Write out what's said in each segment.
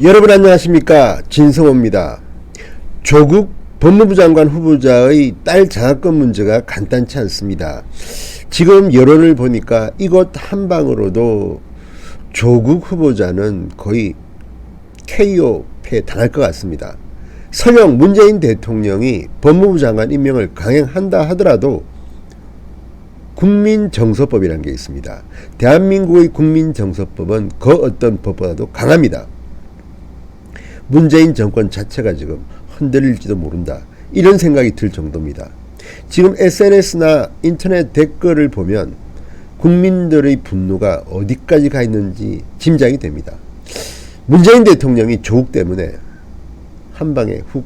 여러분 안녕하십니까, 진성호입니다. 조국 법무부 장관 후보자의 딸 장학금 문제가 간단치 않습니다. 지금 여론을 보니까 이곳 한방으로도 조국 후보자는 거의 KO 패 당할 것 같습니다. 설령 문재인 대통령이 법무부 장관 임명을 강행한다 하더라도 국민정서법이라는 게 있습니다. 대한민국의 국민정서법은 그 어떤 법보다도 강합니다. 문재인 정권 자체가 지금 흔들릴지도 모른다, 이런 생각이 들 정도입니다. 지금 SNS나 인터넷 댓글을 보면 국민들의 분노가 어디까지 가 있는지 짐작이 됩니다. 문재인 대통령이 조국 때문에 한 방에 훅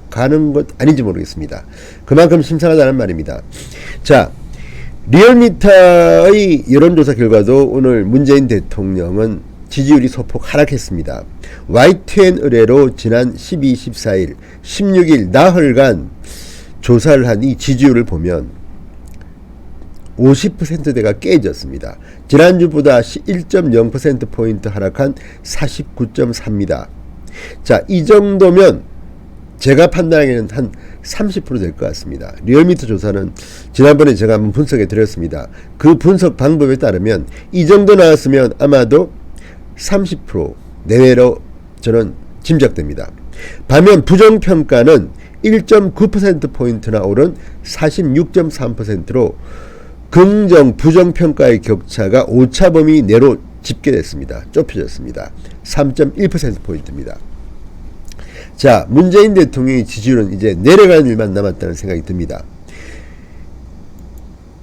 가는 것 아닌지 모르겠습니다. 그만큼 심상하다는 말입니다. 자, 리얼미터의 여론조사 결과도 오늘 문재인 대통령은 지지율이 소폭 하락했습니다. YTN 의뢰로 지난 12, 14일, 16일 나흘간 조사를 한 이 지지율을 보면 50%대가 깨졌습니다. 지난주보다 1.0%포인트 하락한 49.4입니다. 자, 이 정도면 제가 판단하기에는 한 30% 될 것 같습니다. 리얼미터 조사는 지난번에 제가 한번 분석해 드렸습니다. 그 분석 방법에 따르면 이 정도 나왔으면 아마도 30% 내외로 저는 짐작됩니다. 반면 부정평가는 1.9%포인트나 오른 46.3%로 긍정 부정평가의 격차가 오차범위 내로 집계됐습니다. 좁혀졌습니다. 3.1%포인트입니다. 자, 문재인 대통령의 지지율은 이제 내려가는 일만 남았다는 생각이 듭니다.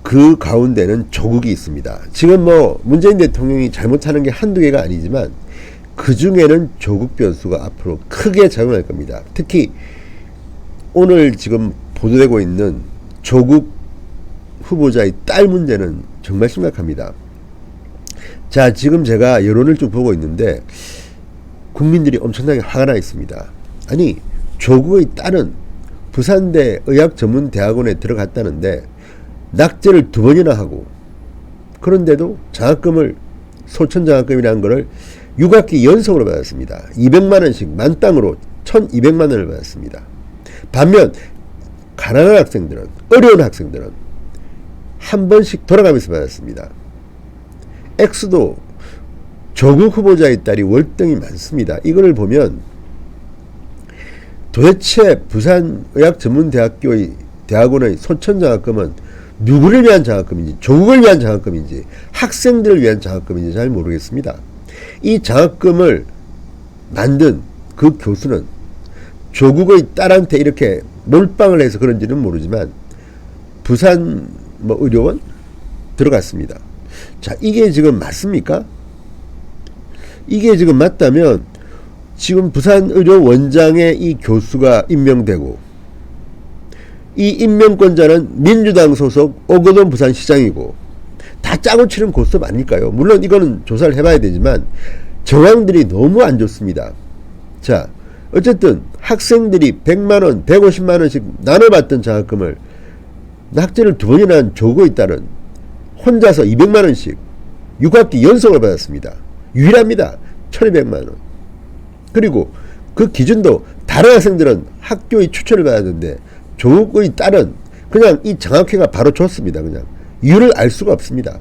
그 가운데는 조국이 있습니다. 지금 문재인 대통령이 잘못하는 게 한두 개가 아니지만 그 중에는 조국 변수가 앞으로 크게 작용할 겁니다. 특히 오늘 지금 보도되고 있는 조국 후보자의 딸 문제는 정말 심각합니다. 자, 지금 제가 여론을 쭉 보고 있는데 국민들이 엄청나게 화가 나 있습니다. 아니, 조국의 딸은 부산대 의학전문대학원에 들어갔다는데 낙제를 2번이나 하고, 그런데도 장학금을, 소천장학금이라는 것을 6학기 연속으로 받았습니다. 200만원씩 만땅으로 1200만원을 받았습니다. 반면 가난한 학생들은, 어려운 학생들은 한 번씩 돌아가면서 받았습니다. 액수도 조국 후보자의 딸이 월등히 많습니다. 이거를 보면 도대체 부산의학전문대학교의 대학원의 소천장학금은 누구를 위한 장학금인지, 조국을 위한 장학금인지, 학생들을 위한 장학금인지 잘 모르겠습니다. 이 장학금을 만든 그 교수는 조국의 딸한테 이렇게 몰빵을 해서 그런지는 모르지만 부산 의료원 들어갔습니다. 자, 이게 지금 맞습니까? 이게 지금 맞다면 지금 부산의료원장의 이 교수가 임명되고, 이 임명권자는 민주당 소속 오거돈 부산시장이고, 다 짜고 치는 고스톱 아닐까요? 물론 이거는 조사를 해봐야 되지만 정황들이 너무 안 좋습니다. 자, 어쨌든 학생들이 100만원, 150만원씩 나눠받던 장학금을 낙제를 2번이나 한 조국의 딸은 혼자서 200만원씩 6학기 연속을 받았습니다. 유일합니다. 1200만원. 그리고 그 기준도 다른 학생들은 학교의 추천을 받았는데 조국의 딸은 그냥 이 장학회가 바로 줬습니다. 그냥 이유를 알 수가 없습니다.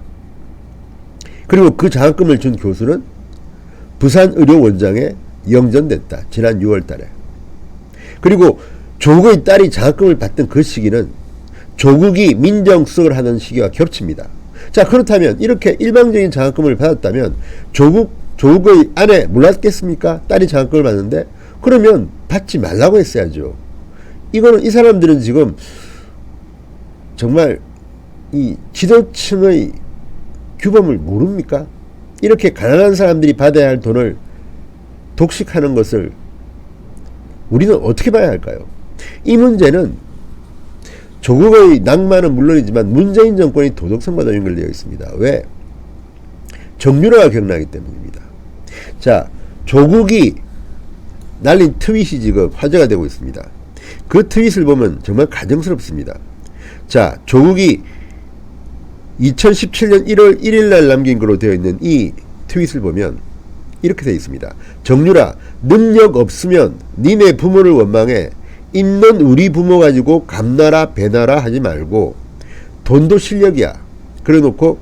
그리고 그 장학금을 준 교수는 부산의료원장에 영전됐다. 지난 6월 달에. 그리고 조국의 딸이 장학금을 받던 그 시기는 조국이 민정수석을 하던 시기와 겹칩니다. 자, 그렇다면 이렇게 일방적인 장학금을 받았다면 조국의 아내 몰랐겠습니까? 딸이 장학금을 받는데 그러면 받지 말라고 했어야죠. 이거는 이 사람들은 지금 정말 이 지도층의 규범을 모릅니까? 이렇게 가난한 사람들이 받아야 할 돈을 독식하는 것을 우리는 어떻게 봐야 할까요? 이 문제는 조국의 낭만은 물론이지만 문재인 정권의 도덕성과도 연결되어 있습니다. 왜? 정유라가 기억나기 때문입니다. 자, 조국이 날린 트윗이 지금 화제가 되고 있습니다. 그 트윗을 보면 정말 가정스럽습니다. 자, 조국이 2017년 1월 1일 날 남긴 거로 되어 있는 이 트윗을 보면 이렇게 되어 있습니다. 정유라, 능력 없으면 니네 부모를 원망해. 있는 우리 부모 가지고 감나라 배나라 하지 말고 돈도 실력이야. 그래 놓고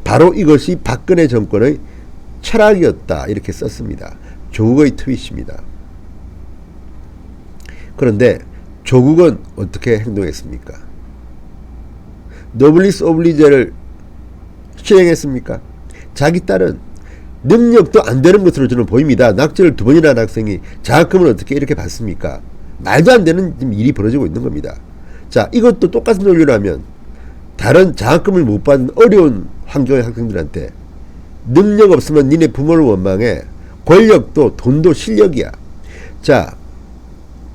바로 이것이 박근혜 정권의 철학이었다 이렇게 썼습니다. 조국의 트윗입니다. 그런데 조국은 어떻게 행동했습니까? 노블리스 오블리제를 실행했습니까? 자기 딸은 능력도 안 되는 것으로 저는 보입니다. 낙제를 2번이나 한 학생이 장학금을 어떻게 이렇게 받습니까? 말도 안 되는 일이 벌어지고 있는 겁니다. 자, 이것도 똑같은 논리라면 다른 장학금을 못 받는 어려운 환경의 학생들한테 능력 없으면 니네 부모를 원망해. 권력도 돈도 실력이야. 자,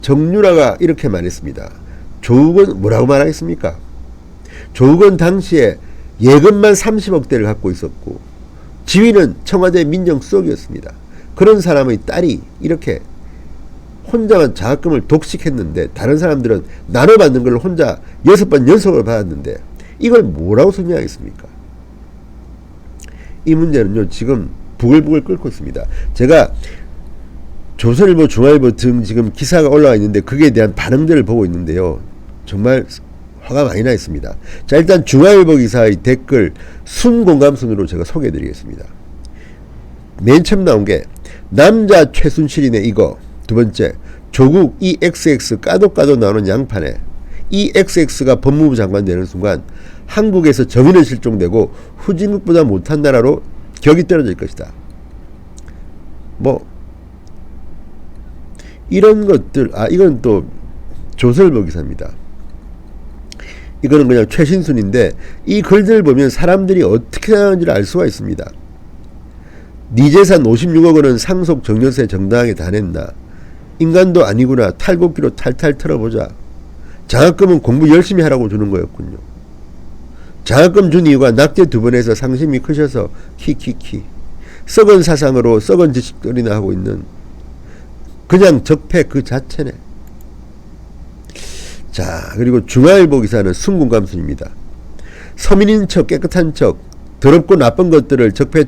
정유라가 이렇게 말했습니다. 조국은 뭐라고 말하겠습니까? 조국은 당시에 예금만 30억대를 갖고 있었고 지위는 청와대 민정수석이었습니다. 그런 사람의 딸이 이렇게 혼자만 장학금을 독식했는데 다른 사람들은 나눠받는 걸 혼자 6번 연속으로 받았는데 이걸 뭐라고 설명하겠습니까? 이 문제는요 지금 부글부글 끓고 있습니다. 제가 조선일보, 중앙일보 등 지금 기사가 올라와 있는데 거기에 대한 반응들을 보고 있는데요. 정말 화가 많이 나 있습니다. 자, 일단 중앙일보 기사의 댓글 순공감순으로 제가 소개해 드리겠습니다. 맨 처음 나온 게 남자 최순실이네 이거. 두 번째, 조국 EXX 까도 나오는 양판에 EXX가 법무부 장관 되는 순간 한국에서 정의는 실종되고 후진국보다 못한 나라로 격이 떨어질 것이다. 뭐 이런 것들, 이건 또 조선일보 기사입니다. 이거는 그냥 최신순인데 이 글들을 보면 사람들이 어떻게 생각하는지를 알 수가 있습니다. 네 재산 56억 원은 상속 정년세 정당하게 다 냈나? 인간도 아니구나. 탈곡기로 탈탈 털어보자. 장학금은 공부 열심히 하라고 주는 거였군요. 장학금 준 이유가 낙제 2번 해서 상심이 크셔서 키키키. 썩은 사상으로 썩은 지식들이나 하고 있는 그냥 적폐 그 자체네. 자, 그리고 중앙일보 기사는 순군감순입니다. 서민인 척 깨끗한 척 더럽고 나쁜 것들을 적폐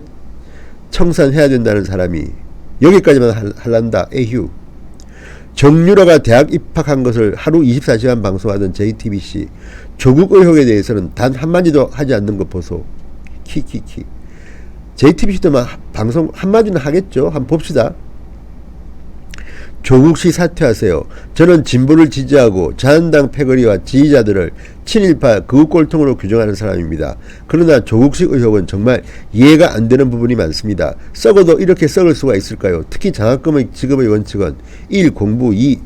청산해야 된다는 사람이 여기까지만 할란다. 에휴. 정유라가 대학 입학한 것을 하루 24시간 방송하던 JTBC 조국 의혹에 대해서는 단 한마디도 하지 않는 것 보소. 키키키. JTBC도 방송 한마디는 하겠죠. 한번 봅시다. 조국씨 사퇴하세요. 저는 진보를 지지하고 자한당 패거리와 지지자들을 친일파 극우꼴통으로 규정하는 사람입니다. 그러나 조국식 의혹은 정말 이해가 안 되는 부분이 많습니다. 썩어도 이렇게 썩을 수가 있을까요? 특히 장학금의 지급의 원칙은 1. 공부 2.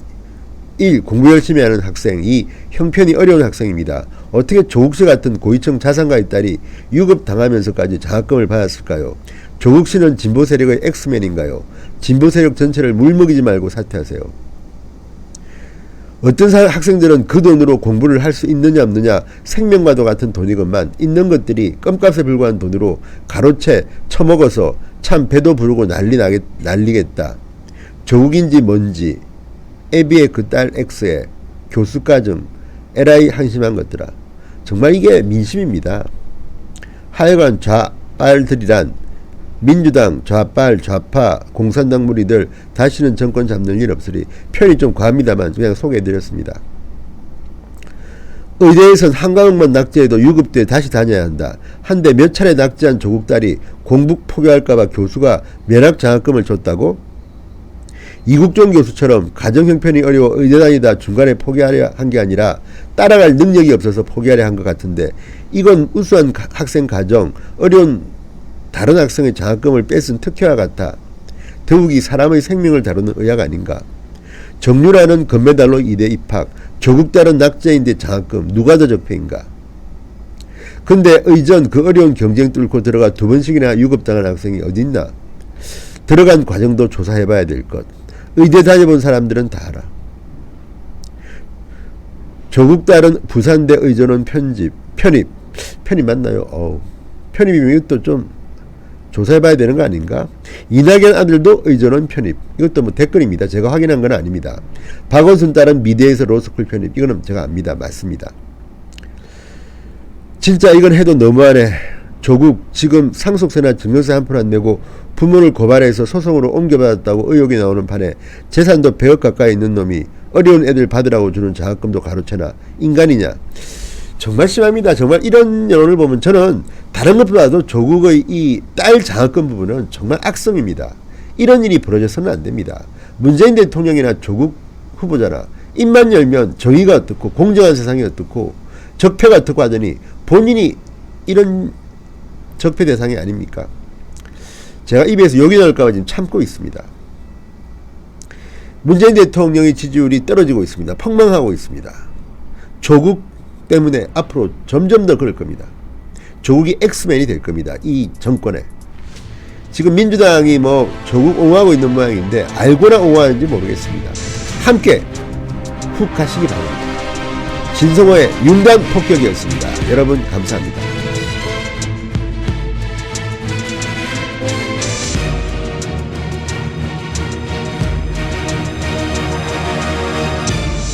1. 공부 열심히 하는 학생 2. 형편이 어려운 학생입니다. 어떻게 조국씨 같은 고위층 자산가의 딸이 유급당하면서까지 장학금을 받았을까요? 조국씨는 진보 세력의 엑스맨인가요? 진보 세력 전체를 물먹이지 말고 사퇴하세요. 어떤 학생들은 그 돈으로 공부를 할 수 있느냐 없느냐 생명과도 같은 돈이건만 있는 것들이 껌값에 불과한 돈으로 가로채 처먹어서 참 배도 부르고 난리겠다. 조국인지 뭔지 애비의 그 딸 X의 교수가정 에라이 한심한 것들아. 정말 이게 민심입니다. 하여간 좌빨들이란 민주당, 좌빨, 좌파, 공산당 무리들 다시는 정권 잡는 일 없으리. 표현이 좀 과합니다만 그냥 소개해드렸습니다. 의대에선 한과목만 낙제해도 유급대에 다시 다녀야 한다. 한데 몇 차례 낙제한 조국 딸이 공부 포기할까봐 교수가 면학 장학금을 줬다고? 이국종 교수처럼 가정 형편이 어려워 의대 다니다 중간에 포기하려 한 게 아니라 따라갈 능력이 없어서 포기하려 한 것 같은데 이건 우수한 학생 가정, 어려운 다른 학생의 장학금을 뺏은 특혜와 같아. 더욱이 사람의 생명을 다루는 의학 아닌가. 정유라는 금메달로 의대 입학, 조국 딸은 낙제인데 장학금, 누가 더 적폐인가. 근데 의전 그 어려운 경쟁 뚫고 들어가 2번씩이나 유급당한 학생이 어딨나. 들어간 과정도 조사해봐야 될 것. 의대 다녀본 사람들은 다 알아. 조국 딸은 부산대 의전원 편입 맞나요? 편입이면 이것도 좀 조사해봐야 되는 거 아닌가? 이낙연 아들도 의전원 편입. 이것도 뭐 댓글입니다. 제가 확인한 건 아닙니다. 박원순 딸은 미대에서 로스쿨 편입. 이거는 제가 압니다. 맞습니다. 진짜 이건 해도 너무하네. 조국 지금 상속세나 증여세 한 푼 안 내고 부모를 고발해서 소송으로 옮겨받았다고 의혹이 나오는 판에 재산도 100억 가까이 있는 놈이 어려운 애들 받으라고 주는 장학금도 가로채나 인간이냐. 정말 심합니다. 정말 이런 여론을 보면 저는 다른 것보다도 조국의 이 딸 장학금 부분은 정말 악성입니다. 이런 일이 벌어져서는 안 됩니다. 문재인 대통령이나 조국 후보자나 입만 열면 정의가 어떻고 공정한 세상이 어떻고 적폐가 어떻고 하더니 본인이 이런 적폐 대상이 아닙니까? 제가 입에서 욕이 나올까 봐 지금 참고 있습니다. 문재인 대통령의 지지율이 떨어지고 있습니다. 폭망하고 있습니다. 조국 때문에 앞으로 점점 더 그럴 겁니다. 조국이 엑스맨이 될 겁니다. 이 정권에. 지금 민주당이 뭐 조국 옹호하고 있는 모양인데 알고나 옹호하는지 모르겠습니다. 함께 훅 가시기 바랍니다. 진성호의 융단 폭격이었습니다. 여러분 감사합니다.